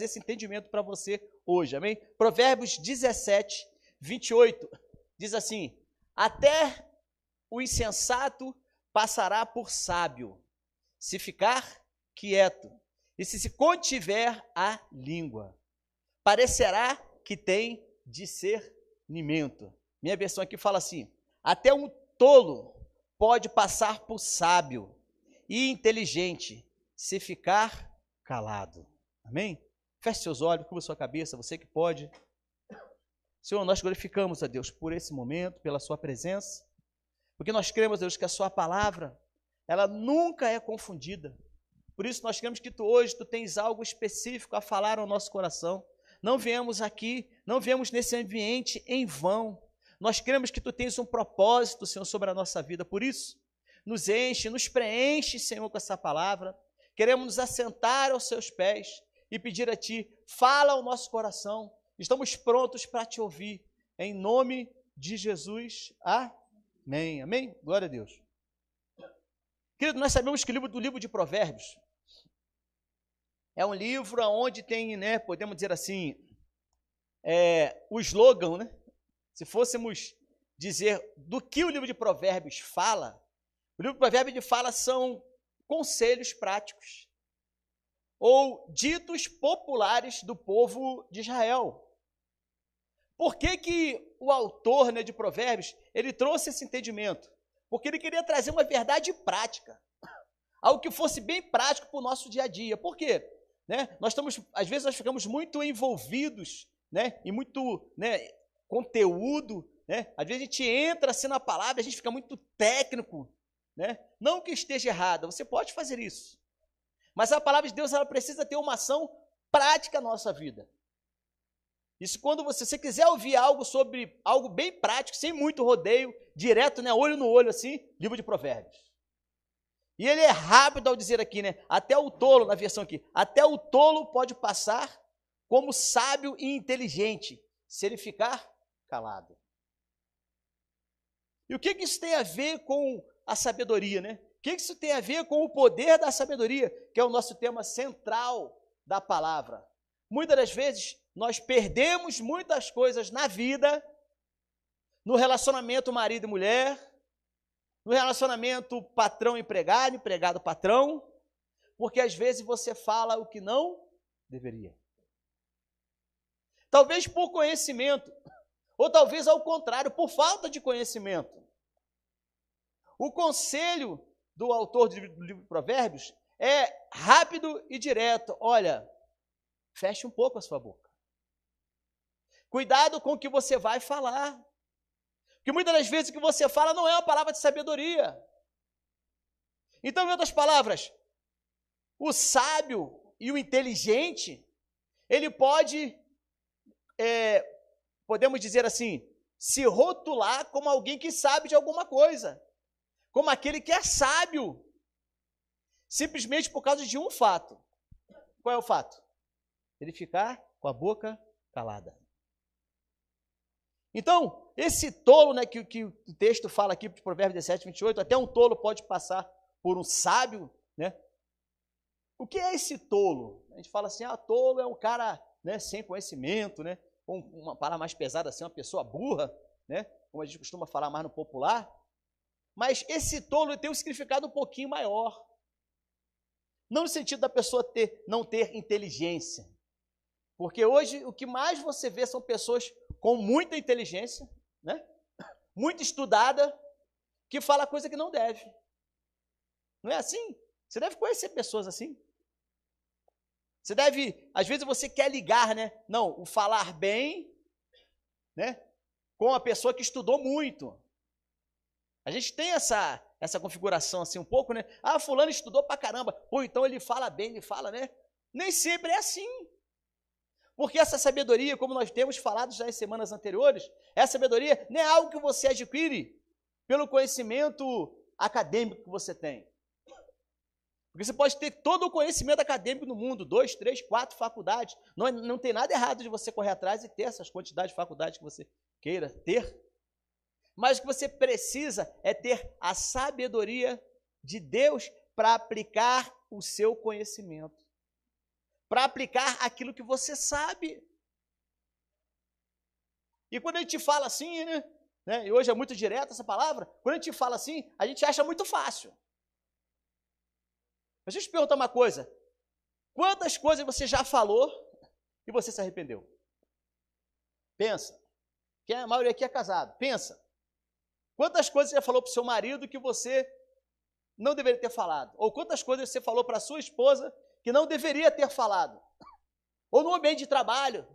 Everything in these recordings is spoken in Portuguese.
esse entendimento para você hoje, amém? Provérbios 17, 28, diz assim: até o insensato passará por sábio, se ficar quieto, e se contiver a língua, parecerá que tem discernimento. Minha versão aqui fala assim: até um tolo pode passar por sábio e inteligente, se ficar calado. Amém? Feche seus olhos, cubra sua cabeça, você que pode. Senhor, nós glorificamos a Deus por esse momento, pela sua presença, porque nós cremos, Deus, que a sua palavra, ela nunca é confundida. Por isso nós cremos que hoje tu tens algo específico a falar ao nosso coração. Não viemos aqui, não viemos nesse ambiente em vão. Nós cremos que tu tens um propósito, Senhor, sobre a nossa vida. Por isso, nos enche, nos preenche, Senhor, com essa palavra. Queremos nos assentar aos seus pés e pedir a ti, fala ao nosso coração. Estamos prontos para te ouvir. Em nome de Jesus. Amém. Amém? Glória a Deus. Querido, nós sabemos que o livro de Provérbios é um livro onde tem, podemos dizer assim, o slogan, Se fôssemos dizer do que o livro de Provérbios fala, o livro de Provérbios fala são conselhos práticos ou ditos populares do povo de Israel. Por que o autor de Provérbios ele trouxe esse entendimento? Porque ele queria trazer uma verdade prática, algo que fosse bem prático para o nosso dia a dia. Por quê? Às vezes nós ficamos muito envolvidos, em muito conteúdo, Às vezes a gente entra assim na palavra, a gente fica muito técnico, Não que esteja errado, você pode fazer isso, mas a palavra de Deus ela precisa ter uma ação prática na nossa vida. Isso quando você quiser ouvir algo sobre algo bem prático, sem muito rodeio, direto, olho no olho assim, livro de Provérbios. E ele é rápido ao dizer aqui, até o tolo, na versão aqui, até o tolo pode passar como sábio e inteligente, se ele ficar calado. E o que isso tem a ver com a sabedoria, O que isso tem a ver com o poder da sabedoria, que é o nosso tema central da palavra? Muitas das vezes, nós perdemos muitas coisas na vida, no relacionamento marido e mulher, no relacionamento patrão-empregado, empregado-patrão, porque às vezes você fala o que não deveria. Talvez por conhecimento, ou talvez ao contrário, por falta de conhecimento. O conselho do autor do livro de Provérbios é rápido e direto. Olha, feche um pouco a sua boca. Cuidado com o que você vai falar. Porque muitas das vezes o que você fala não é uma palavra de sabedoria. Então, em outras palavras, o sábio e o inteligente, ele pode, podemos dizer assim, se rotular como alguém que sabe de alguma coisa. Como aquele que é sábio. Simplesmente por causa de um fato. Qual é o fato? Ele ficar com a boca calada. Então, esse tolo, que o texto fala aqui, de Provérbios 17, 28, até um tolo pode passar por um sábio, O que é esse tolo? A gente fala assim, tolo é um cara, sem conhecimento, uma palavra mais pesada assim, uma pessoa burra, Como a gente costuma falar mais no popular. Mas esse tolo tem um significado um pouquinho maior. Não no sentido da pessoa não ter inteligência. Porque hoje o que mais você vê são pessoas com muita inteligência, muito estudada, que fala coisa que não deve. Não é assim? Você deve conhecer pessoas assim. Você deve, às vezes você quer ligar, Não, o falar bem, com a pessoa que estudou muito. A gente tem essa configuração assim um pouco, fulano estudou pra caramba. Pô, então ele fala bem, ele fala, Nem sempre é assim. Porque essa sabedoria, como nós temos falado já em semanas anteriores, essa sabedoria não é algo que você adquire pelo conhecimento acadêmico que você tem. Porque você pode ter todo o conhecimento acadêmico no mundo, 2, 3, 4 faculdades. Não tem nada errado de você correr atrás e ter essas quantidades de faculdades que você queira ter. Mas o que você precisa é ter a sabedoria de Deus para aplicar o seu conhecimento. para aplicar aquilo que você sabe. E quando a gente fala assim, né, e hoje é muito direto essa palavra, quando a gente fala assim, a gente acha muito fácil. Mas deixa eu te perguntar uma coisa. Quantas coisas você já falou e você se arrependeu? Pensa. Que a maioria aqui é casado. Pensa. Quantas coisas você já falou para o seu marido que você não deveria ter falado? Ou quantas coisas você falou para a sua esposa que não deveria ter falado? Ou no ambiente de trabalho?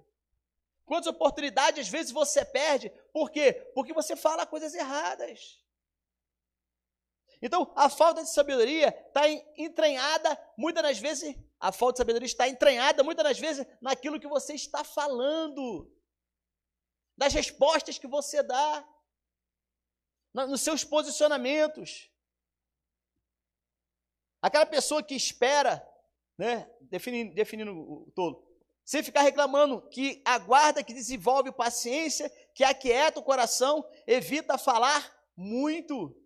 Quantas oportunidades às vezes você perde? Por quê? Porque você fala coisas erradas. Então, a falta de sabedoria está entranhada, muitas das vezes, a falta de sabedoria está entranhada, muitas das vezes, naquilo que você está falando, das respostas que você dá, nos seus posicionamentos. Aquela pessoa que espera, né, definindo o tolo, sem ficar reclamando, que aguarda, que desenvolve paciência, que aquieta o coração, evita falar muito.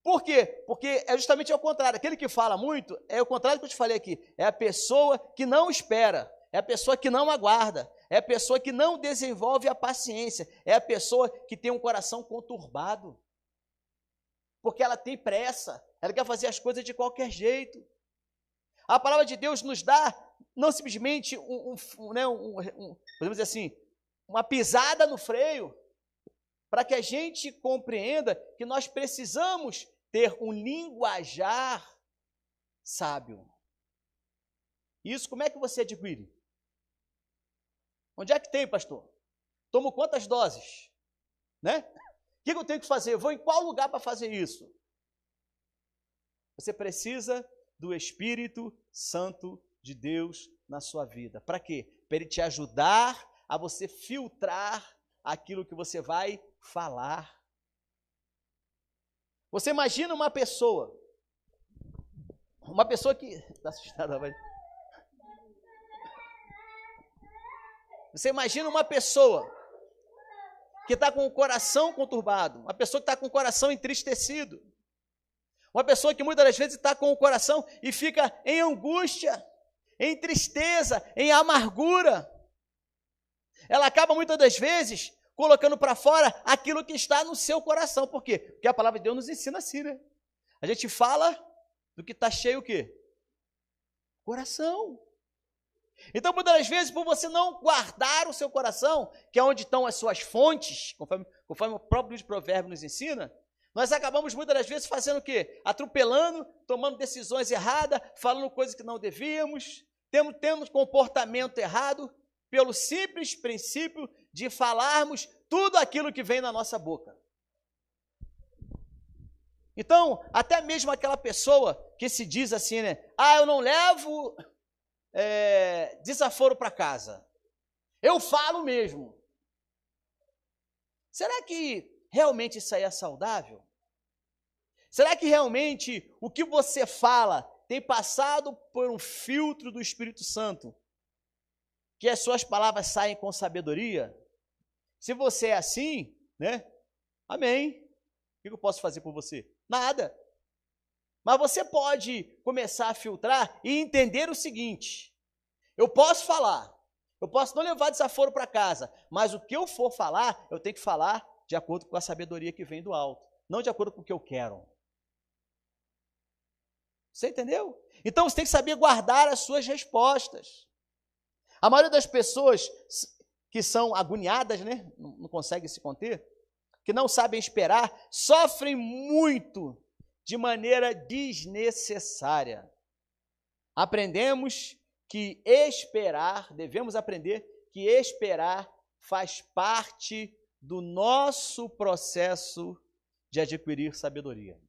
Por quê? Porque é justamente ao contrário. Aquele que fala muito é o contrário que eu te falei aqui. É a pessoa que não espera, é a pessoa que não aguarda, é a pessoa que não desenvolve a paciência, é a pessoa que tem um coração conturbado. Porque ela tem pressa, ela quer fazer as coisas de qualquer jeito. A palavra de Deus nos dá não simplesmente podemos dizer assim, uma pisada no freio, para que a gente compreenda que nós precisamos ter um linguajar sábio. Isso como é que você adquire? Onde é que tem, pastor? Tomo quantas doses? Né? O que eu tenho que fazer? Eu vou em qual lugar para fazer isso? Você precisa do Espírito Santo de Deus na sua vida. Para quê? Para ele te ajudar a você filtrar aquilo que você vai falar. Você imagina uma pessoa que... Está assustada, vai? Você imagina uma pessoa que está com o coração conturbado, uma pessoa que está com o coração entristecido, uma pessoa que muitas das vezes está com o coração e fica em angústia, em tristeza, em amargura. Ela acaba muitas das vezes colocando para fora aquilo que está no seu coração. Por quê? Porque a palavra de Deus nos ensina assim, né? A gente fala do que está cheio o quê? Coração. Então, muitas das vezes, por você não guardar o seu coração, que é onde estão as suas fontes, conforme o próprio livro de Provérbios nos ensina, nós acabamos muitas das vezes fazendo o quê? Atropelando, tomando decisões erradas, falando coisas que não devíamos, tendo comportamento errado, pelo simples princípio de falarmos tudo aquilo que vem na nossa boca. Então, até mesmo aquela pessoa que se diz assim, né? Ah, eu não levo desaforo para casa. Eu falo mesmo. Será que realmente isso aí é saudável? Será que realmente o que você fala tem passado por um filtro do Espírito Santo? Que as suas palavras saem com sabedoria? Se você é assim, né? Amém. O que eu posso fazer por você? Nada. Mas você pode começar a filtrar e entender o seguinte: eu posso falar, eu posso não levar desaforo para casa, mas o que eu for falar, eu tenho que falar de acordo com a sabedoria que vem do alto, não de acordo com o que eu quero. Você entendeu? Então você tem que saber guardar as suas respostas. A maioria das pessoas que são agoniadas, né, não conseguem se conter, que não sabem esperar, sofrem muito de maneira desnecessária. Aprendemos que esperar, devemos aprender que esperar faz parte do nosso processo de adquirir sabedoria.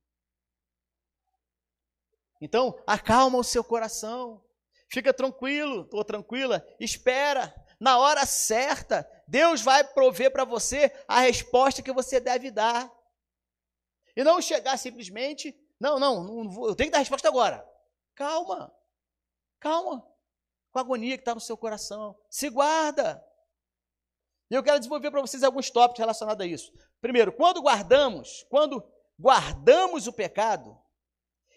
Então, acalma o seu coração, fica tranquilo, ou tranquila, espera. Na hora certa, Deus vai prover para você a resposta que você deve dar. E não chegar simplesmente, não vou, eu tenho que dar a resposta agora. Calma, com a agonia que está no seu coração. Se guarda. E eu quero desenvolver para vocês alguns tópicos relacionados a isso. Primeiro, quando guardamos o pecado,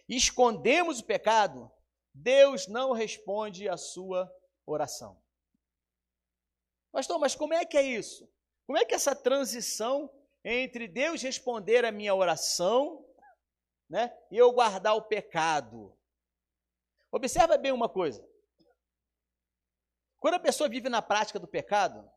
escondemos o pecado, Deus não responde a sua oração. Pastor, mas como é que é isso? Como é que é essa transição entre Deus responder a minha oração, né, e eu guardar o pecado? Observa bem uma coisa. Quando a pessoa vive na prática do pecado,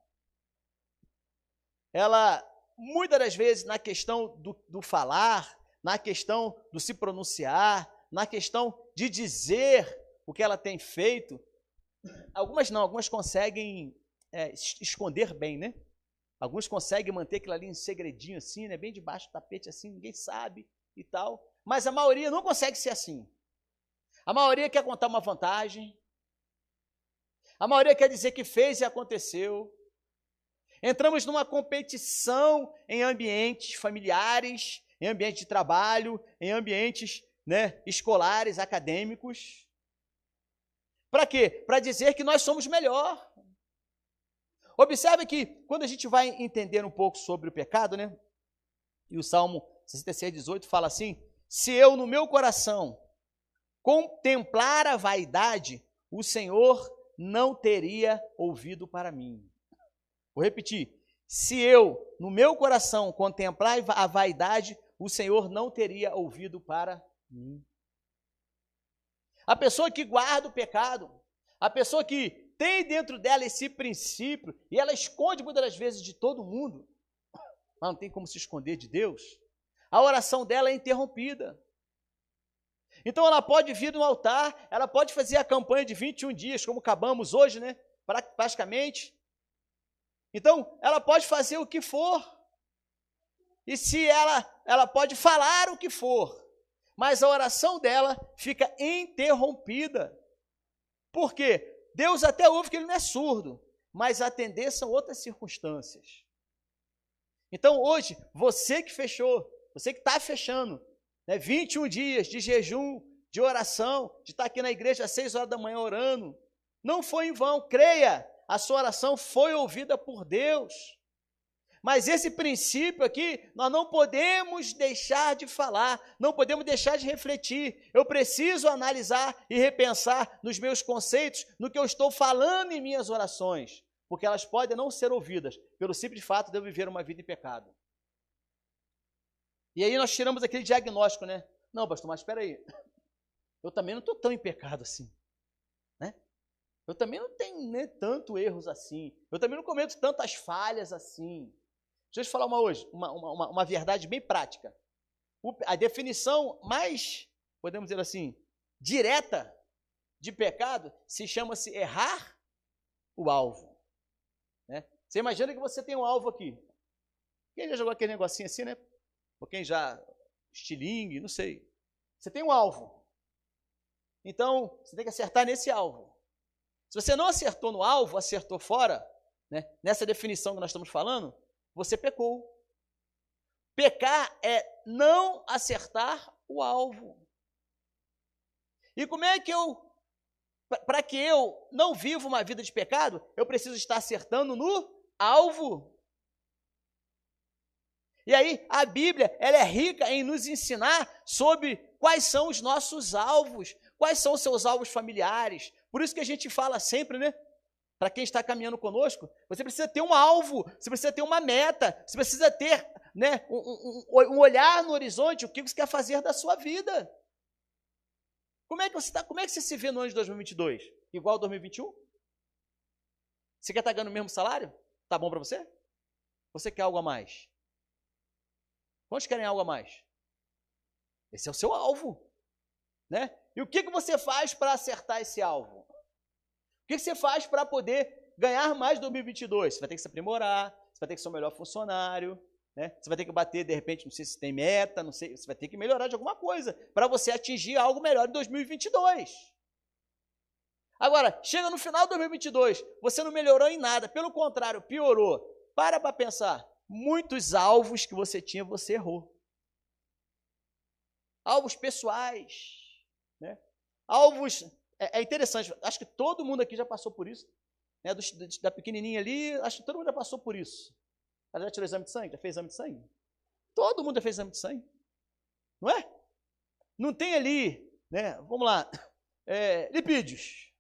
ela, muitas das vezes, na questão do falar, na questão do se pronunciar, na questão de dizer o que ela tem feito, algumas conseguem esconder bem, né? Alguns conseguem manter aquilo ali em segredinho assim, né? Bem debaixo do tapete assim, ninguém sabe e tal. Mas a maioria não consegue ser assim. A maioria quer contar uma vantagem. A maioria quer dizer que fez e aconteceu. Entramos numa competição em ambientes familiares, em ambientes de trabalho, em ambientes, né, escolares, acadêmicos. Para quê? Para dizer que nós somos melhor. Observe que quando a gente vai entender um pouco sobre o pecado, né? E o Salmo 66:18 fala assim: se eu no meu coração contemplar a vaidade, o Senhor não teria ouvido para mim. Vou repetir: se eu no meu coração contemplar a vaidade, o Senhor não teria ouvido para mim. A pessoa que guarda o pecado, a pessoa que tem dentro dela esse princípio, e ela esconde muitas das vezes de todo mundo, mas não tem como se esconder de Deus, a oração dela é interrompida. Então ela pode vir no altar, ela pode fazer a campanha de 21 dias, como acabamos hoje, né? Praticamente. Então, ela pode fazer o que for. E se ela pode falar o que for, mas a oração dela fica interrompida. Por quê? Deus até ouve que ele não é surdo, mas atender são outras circunstâncias. Então hoje, você que fechou, você que está fechando, né, 21 dias de jejum, de oração, de estar aqui na igreja às 6 horas da manhã orando, não foi em vão, creia, a sua oração foi ouvida por Deus. Mas esse princípio aqui, nós não podemos deixar de falar, não podemos deixar de refletir. Eu preciso analisar e repensar nos meus conceitos, no que eu estou falando em minhas orações, porque elas podem não ser ouvidas, pelo simples fato de eu viver uma vida em pecado. E aí nós tiramos aquele diagnóstico, né? Não, pastor, mas espera aí, eu também não estou tão em pecado assim, né? Eu também não tenho, né, tanto erros assim, eu também não cometo tantas falhas assim. Deixa eu te falar uma verdade bem prática. A definição mais, podemos dizer assim, direta de pecado se chama-se errar o alvo. Né? Você imagina que você tem um alvo aqui. Quem já jogou aquele negocinho assim, né? Ou quem já, estilingue, não sei. Você tem um alvo. Então, você tem que acertar nesse alvo. Se você não acertou no alvo, acertou fora, né? Nessa definição que nós estamos falando, você pecou. Pecar é não acertar o alvo. E como é que para que eu não viva uma vida de pecado, eu preciso estar acertando no alvo. E aí, a Bíblia, ela é rica em nos ensinar sobre quais são os nossos alvos, quais são os seus alvos familiares. Por isso que a gente fala sempre, né? Para quem está caminhando conosco, você precisa ter um alvo, você precisa ter uma meta, você precisa ter, né, um olhar no horizonte, o que você quer fazer da sua vida. Como é que você se vê no ano de 2022? Igual ao 2021? Você quer estar ganhando o mesmo salário? Tá bom para você? Você quer algo a mais? Quantos querem algo a mais? Esse é o seu alvo, né? E o que você faz para acertar esse alvo? O que você faz para poder ganhar mais em 2022? Você vai ter que se aprimorar, você vai ter que ser o melhor funcionário, né? Você vai ter que bater, de repente, não sei se tem meta, não sei, você vai ter que melhorar de alguma coisa para você atingir algo melhor em 2022. Agora, chega no final de 2022, você não melhorou em nada, pelo contrário, piorou. Para pensar, muitos alvos que você tinha, você errou. Alvos pessoais, né? Alvos... É interessante, acho que todo mundo aqui já passou por isso, né? Da pequenininha ali, acho que todo mundo já passou por isso. Ela já tirou exame de sangue? Já fez exame de sangue? Todo mundo já fez exame de sangue, não é? Não tem ali, né? Vamos lá, lipídios.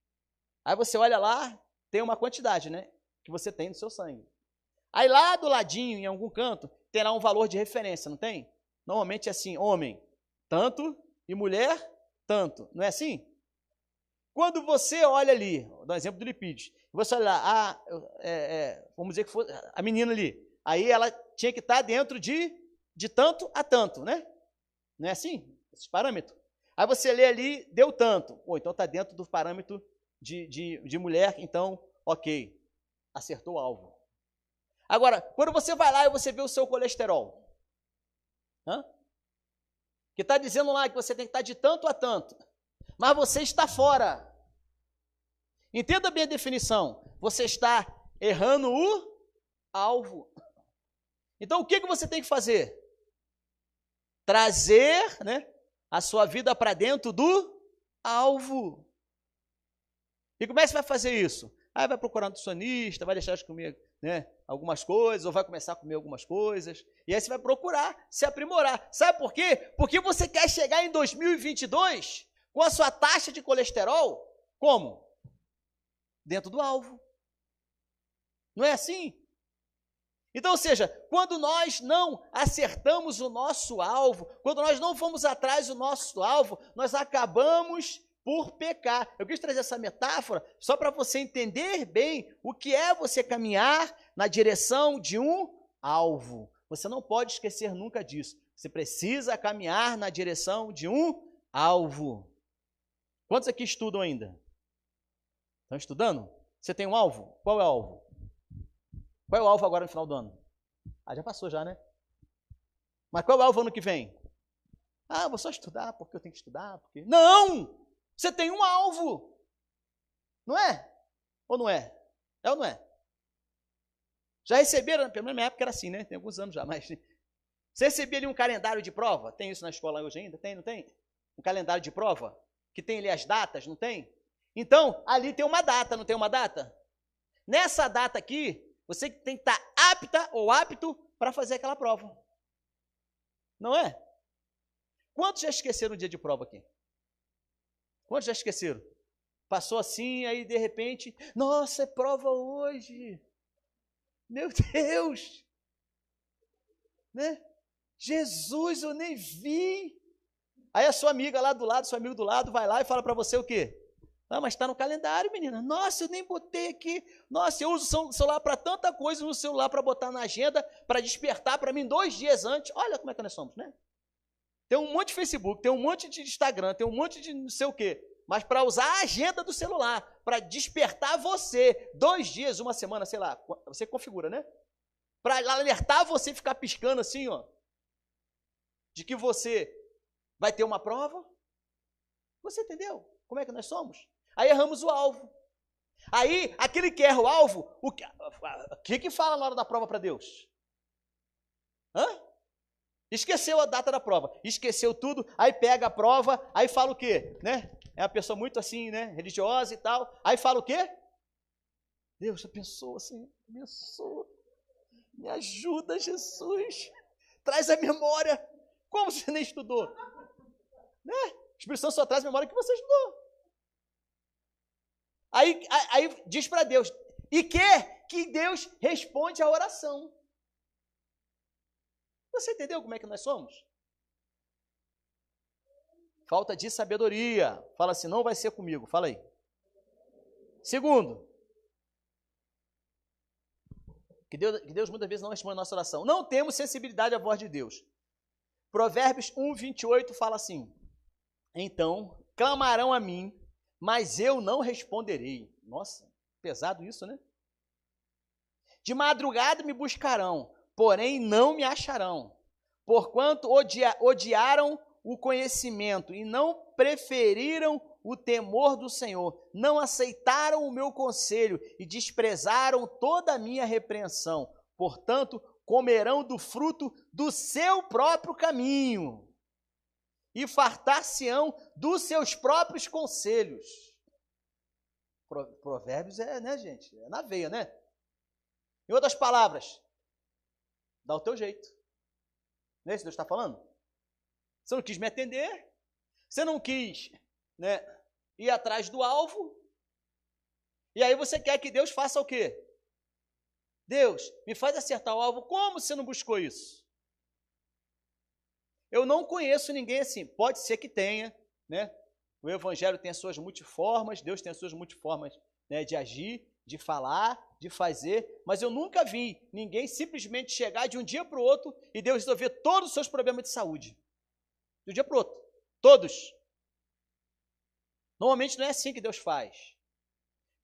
Aí você olha lá, tem uma quantidade, né? Que você tem no seu sangue. Aí lá do ladinho, em algum canto, tem lá um valor de referência, não tem? Normalmente é assim, homem, tanto, e mulher, tanto. Não é assim? Quando você olha ali, vou dar um exemplo do lipídios, você olha lá, vamos dizer que foi a menina ali, aí ela tinha que estar dentro de tanto a tanto, né? Não é assim? Esses parâmetros. Aí você lê ali, deu tanto. Pô, então está dentro do parâmetro de mulher, então, ok, acertou o alvo. Agora, quando você vai lá e você vê o seu colesterol, que está dizendo lá que você tem que estar de tanto a tanto, mas você está fora. Entenda bem a definição. Você está errando o alvo. Então, o que você tem que fazer? Trazer, né, a sua vida para dentro do alvo. E como é que você vai fazer isso? Aí vai procurar um nutricionista, vai deixar de comer, né, algumas coisas, ou vai começar a comer algumas coisas, e aí você vai procurar se aprimorar. Sabe por quê? Porque você quer chegar em 2022 com a sua taxa de colesterol, como? Dentro do alvo. Não é assim? Então, ou seja, quando nós não acertamos o nosso alvo, quando nós não fomos atrás do nosso alvo, nós acabamos por pecar. Eu quis trazer essa metáfora só para você entender bem o que é você caminhar na direção de um alvo. Você não pode esquecer nunca disso. Você precisa caminhar na direção de um alvo. Quantos aqui estudam ainda? Estão estudando? Você tem um alvo? Qual é o alvo? Qual é o alvo agora no final do ano? Ah, já passou já, né? Mas qual é o alvo ano que vem? Ah, vou só estudar porque eu tenho que estudar. Porque... Não! Você tem um alvo. Não é? Ou não é? É ou não é? Já receberam, pelo menos na minha época era assim, né? Tem alguns anos já, mas... Você recebia ali um calendário de prova? Tem isso na escola hoje ainda? Tem, não tem? Um calendário de prova? Que tem ali as datas, não tem? Então, ali tem uma data, não tem uma data? Nessa data aqui, você tem que estar apta ou apto para fazer aquela prova. Não é? Quantos já esqueceram o dia de prova aqui? Quantos já esqueceram? Passou assim, aí de repente, nossa, é prova hoje. Meu Deus! Né? Jesus, eu nem vi. Aí a sua amiga lá do lado, seu amigo do lado, vai lá e fala para você o quê? Ah, mas está no calendário, menina. Nossa, eu nem botei aqui. Nossa, eu uso o celular para tanta coisa, no celular para botar na agenda, para despertar para mim 2 dias antes. Olha como é que nós somos, né? Tem um monte de Facebook, tem um monte de Instagram, tem um monte de não sei o quê. Mas para usar a agenda do celular, para despertar você 2 dias, uma semana, sei lá, você configura, né? Para alertar você e ficar piscando assim, ó, de que você vai ter uma prova. Você entendeu como é que nós somos? Aí erramos o alvo. Aí, aquele que erra o alvo, o que fala na hora da prova para Deus? Esqueceu a data da prova, esqueceu tudo, aí pega a prova, aí fala o quê? Né? É uma pessoa muito assim, né, religiosa e tal, aí fala o quê? Deus, abençoa, Senhor, abençoa, me ajuda, Jesus, traz a memória. Como você nem estudou? Né? A Espírito Santo só traz a memória que você estudou. Aí diz para Deus, e quer que Deus responde a oração. Você entendeu como é que nós somos? Falta de sabedoria. Fala assim, não vai ser comigo. Fala aí. Segundo, que Deus muitas vezes não responde a nossa oração. Não temos sensibilidade à voz de Deus. Provérbios 1:28 fala assim, então clamarão a mim, mas eu não responderei. Nossa, pesado isso, né? De madrugada me buscarão, porém não me acharão, porquanto odiaram o conhecimento e não preferiram o temor do Senhor, não aceitaram o meu conselho e desprezaram toda a minha repreensão. Portanto, comerão do fruto do seu próprio caminho e fartar-se-ão dos seus próprios conselhos. Provérbios né, gente? É na veia, né? Em outras palavras, dá o teu jeito. Não é isso que Deus está falando? Você não quis me atender, você não quis, né, ir atrás do alvo, e aí você quer que Deus faça o quê? Deus, me faz acertar o alvo. Como você não buscou isso? Eu não conheço ninguém assim. Pode ser que tenha, né? O evangelho tem as suas multiformas, Deus tem as suas multiformas, né, de agir, de falar, de fazer, mas eu nunca vi ninguém simplesmente chegar de um dia para o outro e Deus resolver todos os seus problemas de saúde. De um dia para o outro. Todos. Normalmente não é assim que Deus faz.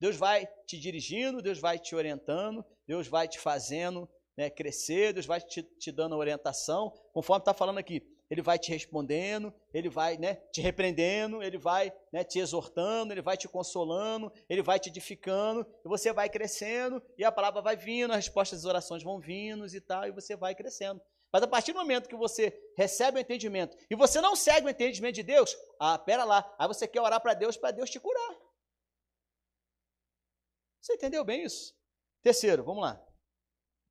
Deus vai te dirigindo, Deus vai te orientando, Deus vai te fazendo, né, crescer, Deus vai te dando orientação, conforme está falando aqui. Ele vai te respondendo, ele vai, né, te repreendendo, ele vai, né, te exortando, ele vai te consolando, ele vai te edificando, e você vai crescendo, e a palavra vai vindo, as respostas das orações vão vindo e tal, e você vai crescendo. Mas a partir do momento que você recebe o entendimento, e você não segue o entendimento de Deus, pera lá, aí você quer orar para Deus te curar. Você entendeu bem isso? Terceiro, vamos lá.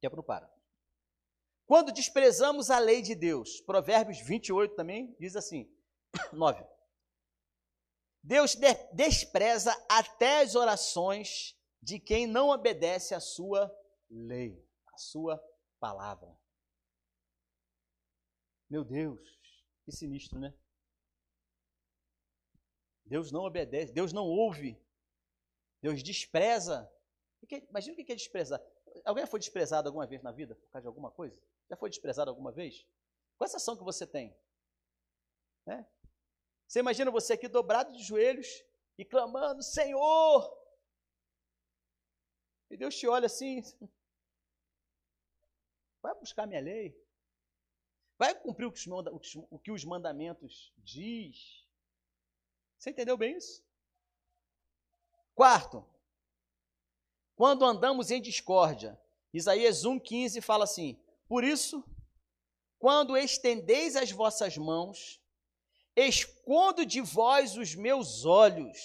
Tempo não para. Quando desprezamos a lei de Deus, Provérbios 28 também diz assim, 9. Deus despreza até as orações de quem não obedece à sua lei, à sua palavra. Meu Deus, que sinistro, né? Deus não obedece, Deus não ouve, Deus despreza. Imagina o que é desprezar. Alguém foi desprezado alguma vez na vida por causa de alguma coisa? Já foi desprezado alguma vez? Qual essa ação que você tem? Né? Você imagina você aqui dobrado de joelhos e clamando, Senhor! E Deus te olha assim, vai buscar minha lei, vai cumprir o que os mandamentos diz. Você entendeu bem isso? Quarto, quando andamos em discórdia, Isaías 1,15 fala assim, por isso, quando estendeis as vossas mãos, escondo de vós os meus olhos,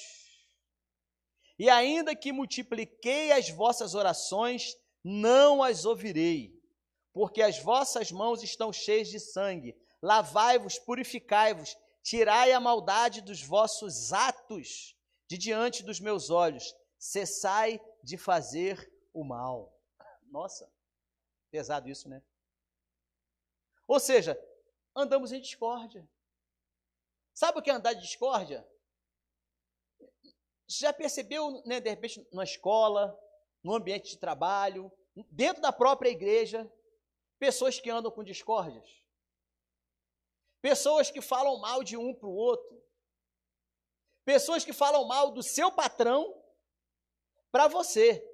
e ainda que multipliquei as vossas orações, não as ouvirei, porque as vossas mãos estão cheias de sangue, lavai-vos, purificai-vos, tirai a maldade dos vossos atos de diante dos meus olhos, cessai de fazer o mal. Nossa, pesado isso, né? Ou seja, andamos em discórdia. Sabe o que é andar de discórdia? Já percebeu, né, de repente, na escola, no ambiente de trabalho, dentro da própria igreja, pessoas que andam com discórdias? Pessoas que falam mal de um para o outro. Pessoas que falam mal do seu patrão para você.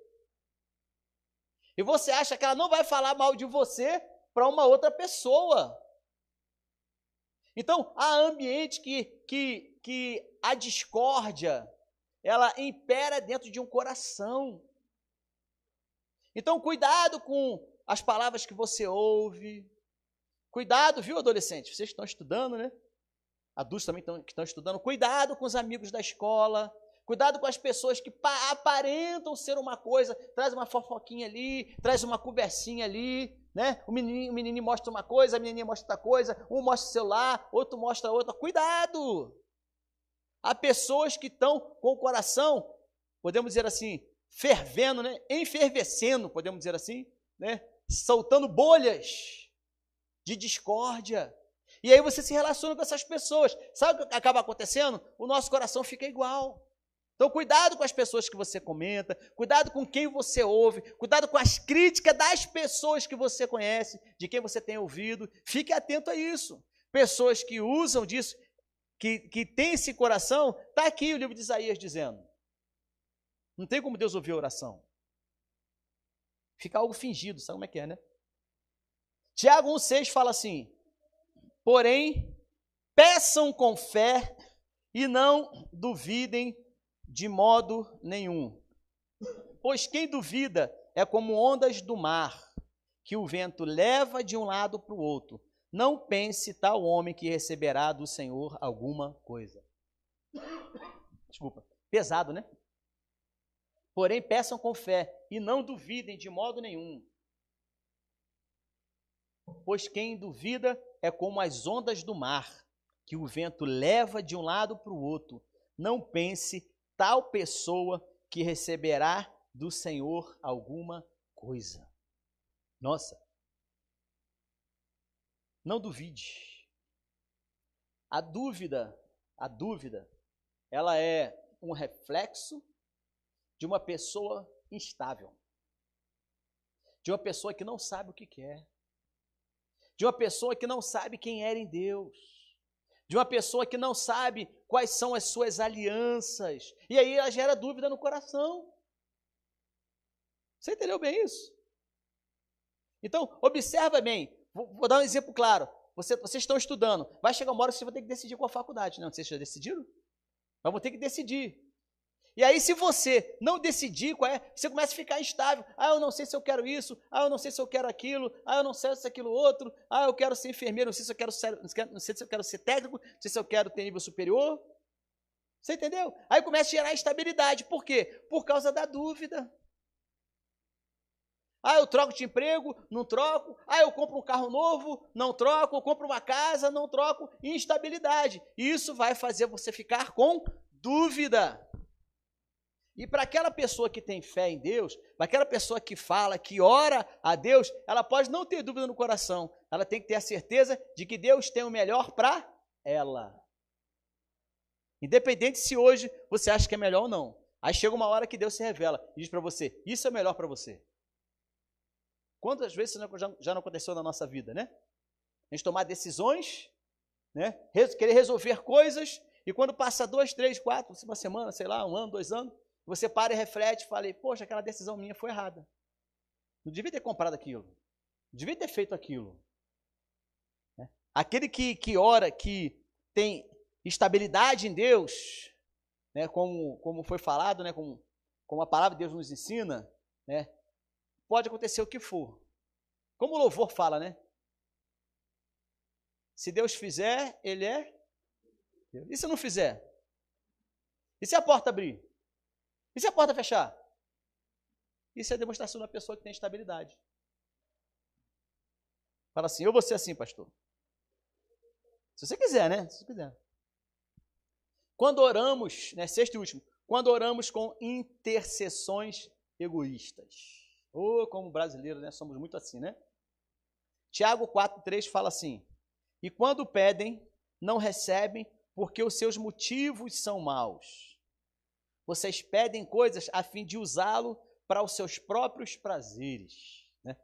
E você acha que ela não vai falar mal de você para uma outra pessoa. Então, há ambiente que a discórdia, ela impera dentro de um coração. Então, cuidado com as palavras que você ouve. Cuidado, viu, adolescente? Vocês estão estudando, né? Adultos também estão estudando. Cuidado com os amigos da escola. Cuidado com as pessoas que aparentam ser uma coisa, traz uma fofoquinha ali, traz uma conversinha ali, né? O menino mostra uma coisa, a menininha mostra outra coisa, um mostra o celular, outro mostra outra. Cuidado! Há pessoas que estão com o coração, podemos dizer assim, fervendo, né? Enfervescendo, podemos dizer assim, né? Soltando bolhas de discórdia. E aí você se relaciona com essas pessoas. Sabe o que acaba acontecendo? O nosso coração fica igual. Então, cuidado com as pessoas que você comenta, cuidado com quem você ouve, cuidado com as críticas das pessoas que você conhece, de quem você tem ouvido. Fique atento a isso. Pessoas que usam disso, que têm esse coração, está aqui o livro de Isaías dizendo. Não tem como Deus ouvir a oração. Fica algo fingido, sabe como é que é, né? Tiago 1,6 fala assim, porém, peçam com fé e não duvidem de modo nenhum. Pois quem duvida é como ondas do mar, que o vento leva de um lado para o outro. Não pense tal homem que receberá do Senhor alguma coisa. Desculpa, pesado, né? Porém, peçam com fé e não duvidem de modo nenhum. Pois quem duvida é como as ondas do mar, que o vento leva de um lado para o outro. não pense tal pessoa que receberá do Senhor alguma coisa. Nossa, não duvide. A dúvida, ela é um reflexo de uma pessoa instável, de uma pessoa que não sabe o que quer, de uma pessoa que não sabe quem era em Deus, de uma pessoa que não sabe quais são as suas alianças, e aí ela gera dúvida no coração. Você entendeu bem isso? Então, observa bem, vou dar um exemplo claro. Vocês estão estudando, vai chegar uma hora que você vai ter que decidir qual faculdade. Não, vocês já decidiram? Vamos ter que decidir. E aí, se você não decidir qual é, você começa a ficar instável. Eu não sei se eu quero isso. Eu não sei se eu quero aquilo. Eu não sei se é aquilo outro. Eu quero ser enfermeiro. Não sei se eu quero ser, não sei se eu quero ser técnico. Não sei se eu quero ter nível superior. Você entendeu? Aí começa a gerar instabilidade. Por quê? Por causa da dúvida. Eu troco de emprego, não troco. Eu compro um carro novo, não troco. Eu compro uma casa, não troco. Instabilidade. Isso vai fazer você ficar com dúvida. E para aquela pessoa que tem fé em Deus, para aquela pessoa que fala, que ora a Deus, ela pode não ter dúvida no coração. Ela tem que ter a certeza de que Deus tem o melhor para ela. Independente se hoje você acha que é melhor ou não. Aí chega uma hora que Deus se revela e diz para você, isso é melhor para você. Quantas vezes isso já não aconteceu na nossa vida, né? A gente tomar decisões, né? Querer resolver coisas, e quando passa 2, 3, 4, uma semana, sei lá, 1 ano, 2 anos, você para e reflete e fala, poxa, aquela decisão minha foi errada. Não devia ter comprado aquilo. Não devia ter feito aquilo. Aquele que ora, que tem estabilidade em Deus, né, como foi falado, né, como a palavra de Deus nos ensina, né, pode acontecer o que for. Como o louvor fala, né? Se Deus fizer, Ele é Deus. E se não fizer? E se a porta abrir? E se a porta fechar? Isso é a demonstração da pessoa que tem estabilidade. Fala assim, eu vou ser assim, pastor. Se você quiser, né? Se você quiser. Quando oramos, né, sexto e último, quando oramos com intercessões egoístas. Como brasileiro, né? Somos muito assim, né? Tiago 4,3 fala assim, e quando pedem, não recebem, porque os seus motivos são maus. Vocês pedem coisas a fim de usá-lo para os seus próprios prazeres. Né?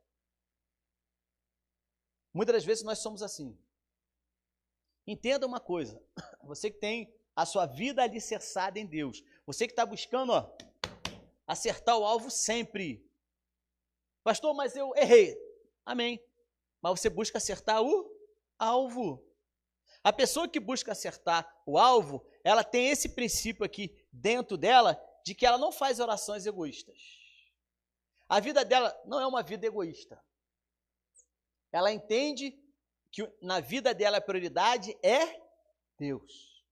Muitas das vezes nós somos assim. Entenda uma coisa, você que tem a sua vida alicerçada em Deus, você que está buscando acertar o alvo sempre. Pastor, mas eu errei. Amém. Mas você busca acertar o alvo. A pessoa que busca acertar o alvo, ela tem esse princípio aqui dentro dela, de que ela não faz orações egoístas. A vida dela não é uma vida egoísta. Ela entende que na vida dela a prioridade é Deus.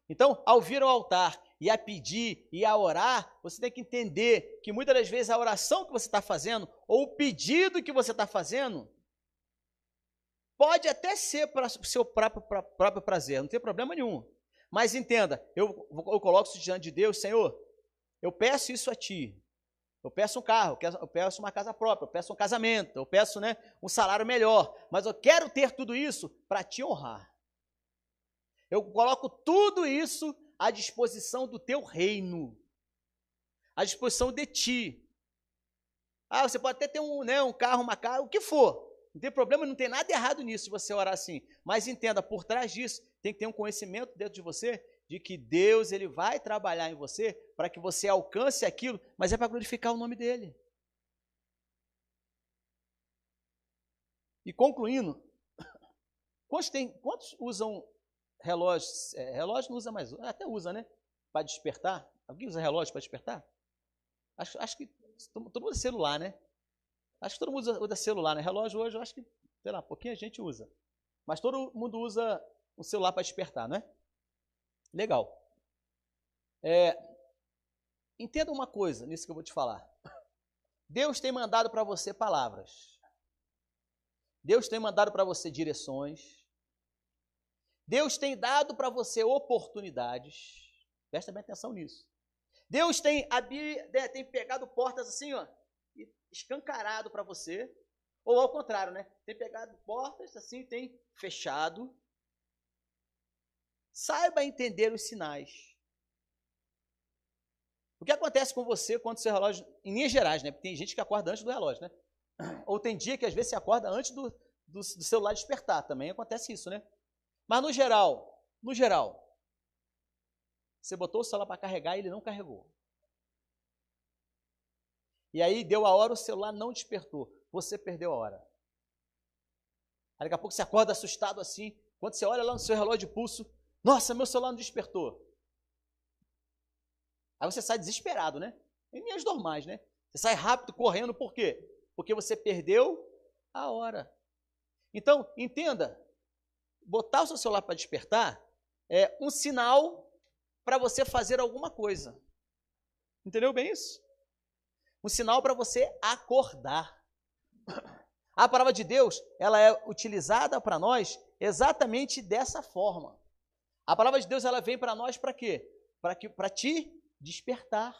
Então, ao vir ao altar e a pedir e a orar, você tem que entender que muitas das vezes a oração que você está fazendo, ou o pedido que você está fazendo, pode até ser para o seu próprio prazer, não tem problema nenhum. Mas entenda, eu coloco isso diante de Deus, Senhor, eu peço isso a Ti. Eu peço um carro, eu peço uma casa própria, eu peço um casamento, eu peço, né, um salário melhor, mas eu quero ter tudo isso para Te honrar. Eu coloco tudo isso à disposição do Teu reino, à disposição de Ti. Você pode até ter um carro, uma casa, o que for. Não tem problema, não tem nada errado nisso se você orar assim. Mas entenda, por trás disso, tem que ter um conhecimento dentro de você de que Deus ele vai trabalhar em você para que você alcance aquilo, mas é para glorificar o nome dele. E concluindo, quantos usam relógios? Relógio não usa mais, até usa, né? Para despertar. Alguém usa relógio para despertar? Acho que todo mundo usa celular, né? Acho que todo mundo usa celular, né? Relógio hoje, eu acho que, sei lá, pouquinha gente usa. Mas todo mundo usa o celular para despertar, né? Legal. Entenda uma coisa nisso que eu vou te falar. Deus tem mandado para você palavras. Deus tem mandado para você direções. Deus tem dado para você oportunidades. Presta bem atenção nisso. Deus tem pegado portas assim, ó, e escancarado para você, ou ao contrário, né? Tem pegado portas assim, tem fechado. Saiba entender os sinais. O que acontece com você quando seu relógio, em linhas gerais, né? Porque tem gente que acorda antes do relógio, né? Ou tem dia que às vezes você acorda antes do celular despertar, também acontece isso, né? Mas no geral, você botou o celular para carregar e ele não carregou. E aí deu a hora, o celular não despertou. Você perdeu a hora. Aí daqui a pouco você acorda assustado assim. Quando você olha lá no seu relógio de pulso, nossa, meu celular não despertou. Aí você sai desesperado, né? Em linhas normais, né? Você sai rápido, correndo, por quê? Porque você perdeu a hora. Então, entenda, botar o seu celular para despertar é um sinal para você fazer alguma coisa. Entendeu bem isso? Um sinal para você acordar. A palavra de Deus, ela é utilizada para nós exatamente dessa forma. A palavra de Deus, ela vem para nós para quê? Para te despertar.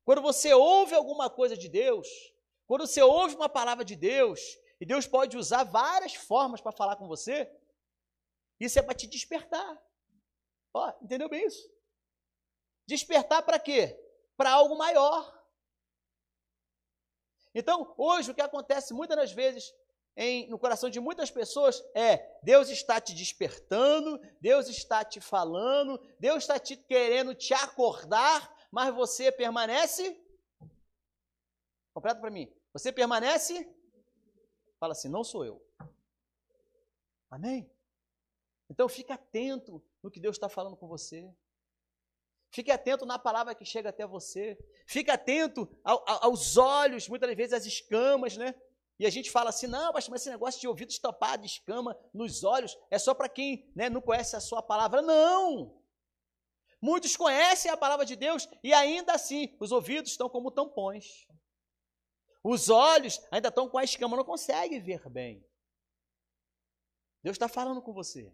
Quando você ouve alguma coisa de Deus, quando você ouve uma palavra de Deus, e Deus pode usar várias formas para falar com você, isso é para te despertar. Ó, entendeu bem isso? Despertar para quê? Para algo maior. Então, hoje, o que acontece muitas das vezes no coração de muitas pessoas é: Deus está te despertando, Deus está te falando, Deus está querendo te acordar, mas você permanece. Completa para mim. Você permanece? Fala assim: não sou eu. Amém? Então, fique atento no que Deus está falando com você. Fique atento na palavra que chega até você. Fique atento aos olhos, muitas vezes as escamas, né? E a gente fala assim: não, mas esse negócio de ouvido estampado, escama nos olhos, é só para quem, né, não conhece a sua palavra. Não! Muitos conhecem a palavra de Deus e ainda assim os ouvidos estão como tampões. Os olhos ainda estão com a escama, não conseguem ver bem. Deus está falando com você.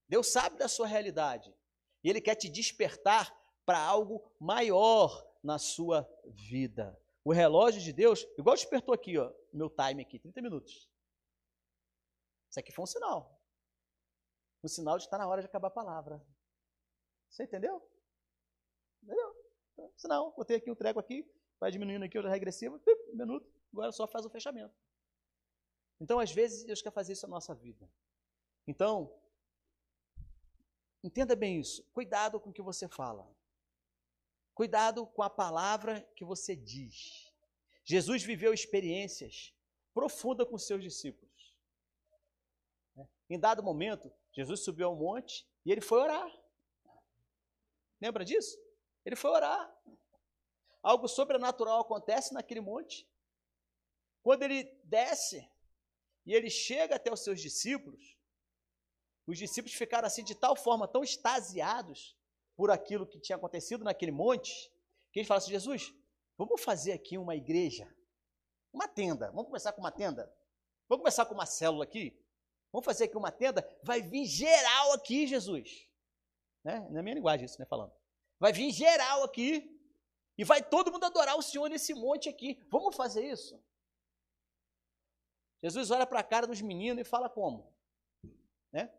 Deus sabe da sua realidade. E Ele quer te despertar para algo maior na sua vida. O relógio de Deus, igual despertou aqui, ó, meu time aqui, 30 minutos. Isso aqui foi um sinal. Um sinal de estar na hora de acabar a palavra. Você entendeu? Entendeu? Sinal, botei aqui um treco aqui, vai diminuindo aqui, o regressivo, minuto, agora só faz o fechamento. Então, às vezes, Deus quer fazer isso na nossa vida. Então, entenda bem isso. Cuidado com o que você fala. Cuidado com a palavra que você diz. Jesus viveu experiências profundas com seus discípulos. Em dado momento, Jesus subiu ao monte e ele foi orar. Lembra disso? Ele foi orar. Algo sobrenatural acontece naquele monte. Quando ele desce e ele chega até os seus discípulos, os discípulos ficaram assim de tal forma, tão extasiados por aquilo que tinha acontecido naquele monte, que eles falaram assim: Jesus, vamos fazer aqui uma igreja, uma tenda, vamos começar com uma tenda, vamos começar com uma célula aqui, vamos fazer aqui uma tenda, vai vir geral aqui, Jesus, né? Na minha linguagem isso, né, falando, vai vir geral aqui, e vai todo mundo adorar o Senhor nesse monte aqui, vamos fazer isso? Jesus olha para a cara dos meninos e fala como? Né?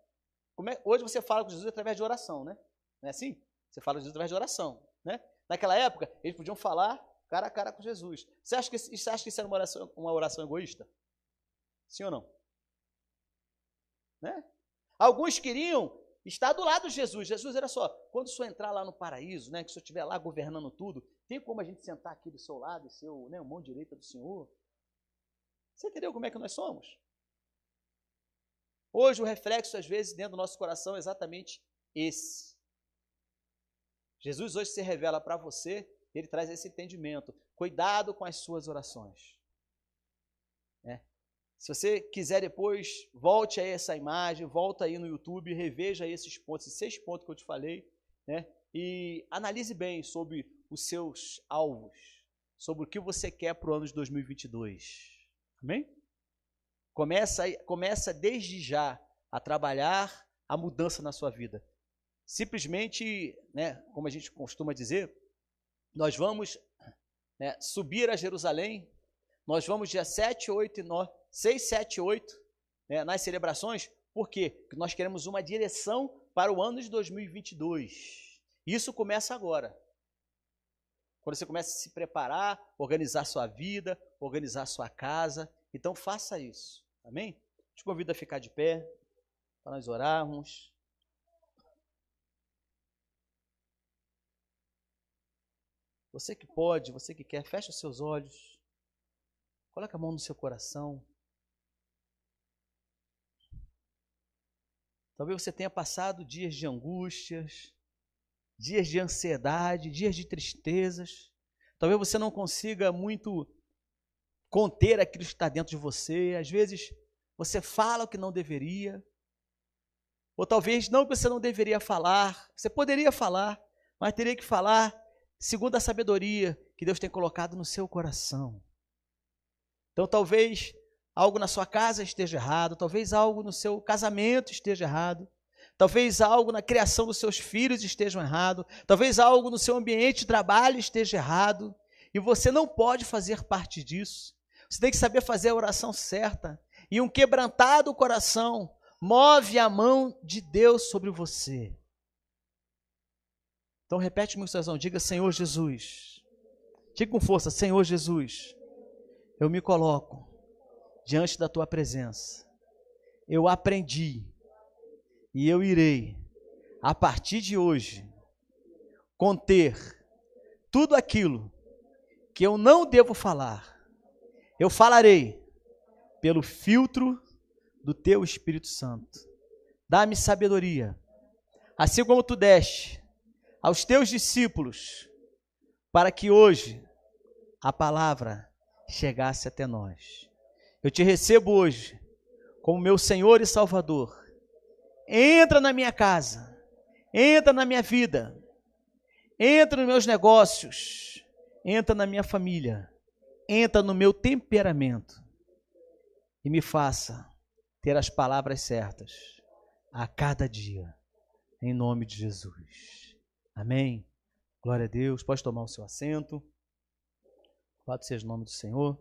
Hoje você fala com Jesus através de oração, né? Não é assim? Você fala com Jesus através de oração, né? Naquela época, eles podiam falar cara a cara com Jesus. Você acha que isso era uma oração egoísta? Sim ou não? Né? Alguns queriam estar do lado de Jesus. Jesus, olha só, quando o senhor entrar lá no paraíso, né, que o senhor estiver lá governando tudo, tem como a gente sentar aqui do seu lado e ser a mão direita do Senhor? Você entendeu como é que nós somos? Hoje, o reflexo, às vezes, dentro do nosso coração é exatamente esse. Jesus hoje se revela para você, ele traz esse entendimento. Cuidado com as suas orações. Se você quiser depois, volte a essa imagem, volta aí no YouTube, reveja esses pontos, esses 6 pontos que eu te falei, né? E analise bem sobre os seus alvos, sobre o que você quer para o ano de 2022. Amém? Começa desde já a trabalhar a mudança na sua vida. simplesmente, né, como a gente costuma dizer, nós vamos, né, subir a Jerusalém, nós vamos dia 7, 8 e 9, 6, 7 e 8, né, nas celebrações. Por quê? Porque nós queremos uma direção para o ano de 2022. Isso começa agora. Quando você começa a se preparar, organizar sua vida, organizar sua casa. Então faça isso. Amém? Te convido a ficar de pé, para nós orarmos. Você que pode, você que quer, feche os seus olhos. Coloque a mão no seu coração. Talvez você tenha passado dias de angústias, dias de ansiedade, dias de tristezas. Talvez você não consiga muito conter aquilo que está dentro de você. Às vezes você fala o que não deveria. Ou talvez não que você não deveria falar. Você poderia falar, mas teria que falar segundo a sabedoria que Deus tem colocado no seu coração. Então talvez algo na sua casa esteja errado, talvez algo no seu casamento esteja errado, talvez algo na criação dos seus filhos esteja errado, talvez algo no seu ambiente de trabalho esteja errado, e você não pode fazer parte disso. Você tem que saber fazer a oração certa, e um quebrantado coração move a mão de Deus sobre você. Então repete comigo sua oração, diga: Senhor Jesus, diga com força: Senhor Jesus, eu me coloco diante da tua presença. Eu aprendi e eu irei, a partir de hoje, conter tudo aquilo que eu não devo falar. Eu falarei pelo filtro do teu Espírito Santo. Dá-me sabedoria, assim como tu deste aos teus discípulos, para que hoje a palavra chegasse até nós. Eu te recebo hoje como meu Senhor e Salvador. Entra na minha casa, entra na minha vida, entra nos meus negócios, entra na minha família, entra no meu temperamento e me faça ter as palavras certas a cada dia, em nome de Jesus. Amém? Glória a Deus. Pode tomar o seu assento. Louvado seja o nome do Senhor.